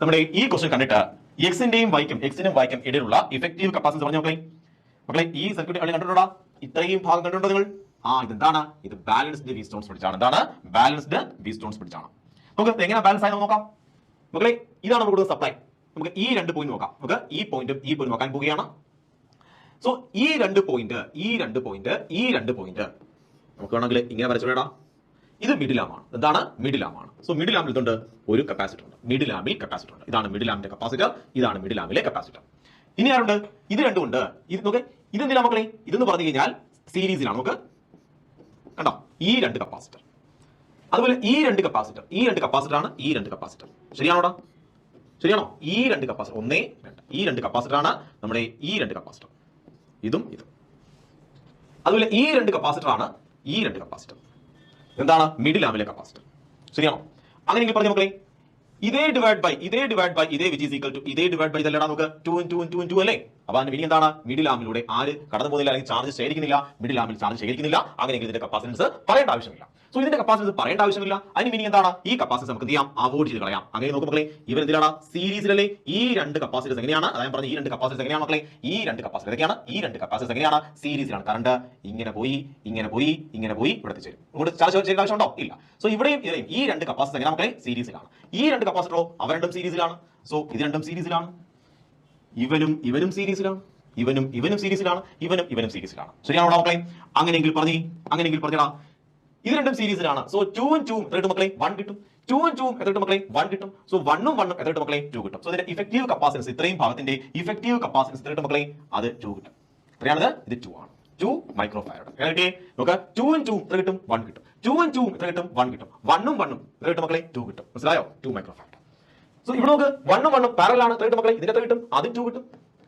നമ്മുടെ ഈ ക്വസ്റ്റ്യൻ കണ്ടിട്ട് എക്സിന്റെയും വൈക്കും ഇടയിലുള്ള ഇഫക്റ്റീവ് കപ്പാസിറ്റൻസ് പറഞ്ഞു മക്കളെ ഈ സർക്യൂട്ട് കണ്ടിട്ടുണ്ടോ? ഇത്രയും ഭാഗം കണ്ടിട്ടുണ്ടോ നിങ്ങൾ? ഇതെന്താണ്? ഇത് ബാലൻസ്ഡ് വീറ്റ്സ്റ്റോൺസ് പിടിച്ചാണ്. എന്താണ്? ബാലൻസ്ഡ് വീറ്റ്സ്റ്റോൺസ് പിടിച്ചാണ്. നമുക്ക് എങ്ങനെ ബാലൻസ് ആയി നോക്കാം മക്കളെ. ഇതാണ് നമുക്ക് സപ്ലൈ. നമുക്ക് ഈ 2 പോയിന്റ് നോക്കാം. നമുക്ക് ഈ പോയിന്റ് നോക്കാൻ പോവുകയാണ്. സോ ഈ രണ്ട് പോയിന്റ് നമുക്ക് വേണമെങ്കിൽ ഇങ്ങനെ വരച്ചുവിടാം. ഇത് മിഡിൽ ആം ആണ്. എന്താണ്? മിഡിൽ ആം ആണ്. സോ മിഡിൽ ആമിൽ ഇതുണ്ട് ഒരു കപ്പാസിറ്റർ ഉണ്ട്. മിഡിൽ ആമിൽ കപ്പാസിറ്റർ ഉണ്ട്. ഇതാണ് മിഡിൽ ആമിന്റെ കപ്പാസിറ്റർ, ഇതാണ് മിഡിൽ ആമിലെ കപ്പാസിറ്റർ. ഇനി ആരുണ്ട്? ഇത് രണ്ടും ഉണ്ട്. ഇത് നോക്കെ, ഇതെന്തിനാ മക്കളെ? ഇതെന്ന് പറഞ്ഞു കഴിഞ്ഞാൽ സീരീസിലാണ്. നമുക്ക് കണ്ടോ ഈ 2 കപ്പാസിറ്റർ, അതുപോലെ ഈ 2 കപ്പാസിറ്റർ ആണ്. ഈ 2 കപ്പാസിറ്റർ ശരിയാണോടാ? ശരിയാണോ? ഈ 2 കപ്പാസിറ്റർ 1 2 ഈ 2 കപ്പാസിറ്റർ ആണ് നമ്മുടെ ഈ 2 കപ്പാസിറ്റർ, ഇതും. അതുപോലെ ഈ 2 കപ്പാസിറ്റർ ആണ് ഈ 2 കപ്പാസിറ്റർ. എന്താണ്? മിഡിൽ ആമിലെ കപ്പാസിറ്റർ. ശരിയാണോ? അങ്ങനെയെങ്കിൽ പറഞ്ഞു മക്കളെ, ഇതേ ഡിവൈഡ് ബൈ ഇതേ വിച്ച് ഈസ് ഈക്വൽ ടു ഇതേ ഡിവൈഡ് ബൈ ഇതല്ലടാ നമുക്ക് 2 അല്ലേ? അപ്പൊ അതിന്റെ മീനിങ് എന്താണ്? മിഡിൽ ആമിലൂടെ ആര് കടന്നു പോകുന്നില്ല, അല്ലെങ്കിൽ ചാർജ് ശേഖരിക്കുന്നില്ല. മിഡിൽ ആമിൽ ചാർജ് ശേഖരിക്കുന്നില്ല. അങ്ങനെയെങ്കിൽ ഇതിന്റെ കപ്പാസിറ്റൻസ് പറയേണ്ട ആവശ്യമില്ല. സോ ഇതിന്റെ കപ്പാസിറ്റൻസ് പറയേണ്ട ആവശ്യമില്ല. അതിന് മീനിങ് എന്താണ്? ഈ കപ്പാസിറ്റൻസ് നമുക്ക് എന്ത് ചെയ്യാം? അവോയ്ഡ് ചെയ്ത് കളയാം. അങ്ങനെ നോക്കും മക്കളെ, ഇവർ എന്തിനാണ്? സീരീസിലല്ലേ? ഈ 2 കപ്പാസിറ്റൻസ് എങ്ങനെയാണ്? അതായത് പറഞ്ഞ ഈ 2 കപ്പാസിറ്റൻസ് എങ്ങനെയാണ് മക്കളെ? ഈ 2 കപ്പാസിറ്റർ എങ്ങനെയാണ്? ഈ 2 കപ്പാസിറ്റൻസ് എങ്ങനെയാണ്? സീരീസിലാണ്. കറണ്ട് ഇങ്ങനെ പോയി ഇവിടെ എത്തിച്ചേരും. ഇങ്ങോട്ട് ചാർജ് ചെയ്യേണ്ട ആവശ്യമുണ്ടോ? ഇല്ല. സോ ഇവിടെയും ഈ 2 കപ്പാസിറ്റർ എങ്ങനെ മക്കളെ? സീരീസിലാണ്. ഈ 2 കപ്പാസിറ്ററോ അവ രണ്ടും സീരീസിലാണ്. സോ ഇത് രണ്ടും സീരീസിലാണ്. ഇവനും സീരീസിലാണ്. ഇവനും സീരീസിലാണ്. ശരിയാണോ മക്കളെ? അങ്ങനെയെങ്കിൽ പറഞ്ഞടാ, ഇത് രണ്ടും സീരീസിലാണ്. സോ 2 ഉം 2 ഉം എത്ര മക്കളെ? 1 കിട്ടും. 2 ഉം 2 ഉം എത്ര മക്കളെ? 1 കിട്ടും. സോ 1 ഉം 1 ഉം എത്ര മക്കളെ? 2 കിട്ടും. സോ ഇതിന്റെ ഇഫക്റ്റീവ് കപ്പാസിറ്റൻസ്, ഇത്രയും ഭാഗത്തിന്റെ ഇഫക്റ്റീവ് കപ്പാസിറ്റൻസ് എത്ര മക്കളെ? അത് 2 കിട്ടും. എത്രയാണത്? ഇത് 2 ആണ്. 2 മൈക്രോ ഫാരഡ്. നോക്കുക, 2 ഉം 2 ഉം എത്ര കിട്ടും? 1 കിട്ടും. 2 ഉം 2 ഉം എത്ര കിട്ടും? 1 കിട്ടും. 1 ഉം 1 ഉം എത്ര കിട്ടും മക്കളെ? 2 കിട്ടും. മനസ്സിലായോ? 2 മൈക്രോ ഫാരഡ്. സോ ഇവിടെ നോക്ക്, 1 ഉം 1 ഉം പാരലൽ ആണ്. എത്ര കിട്ടും മക്കളെ? ഇതിന്റെ എത്ര കിട്ടും? അതും 2 കിട്ടും.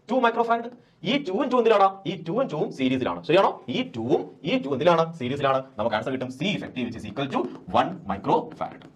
2 മൈക്രോ ഫാരഡ്. ഈ 2 ഉം 2 എന്തിലാണ്? ഈ 2 ഉം 2 ഉം സീരീസിലാണ്. ശരിയാണോ? ഈ 2 ഉം 2 എന്തിലാണ്? സീരീസിലാണ്. നമുക്ക് ആൻസർ കിട്ടും C effective which is equal to 1 micro farad.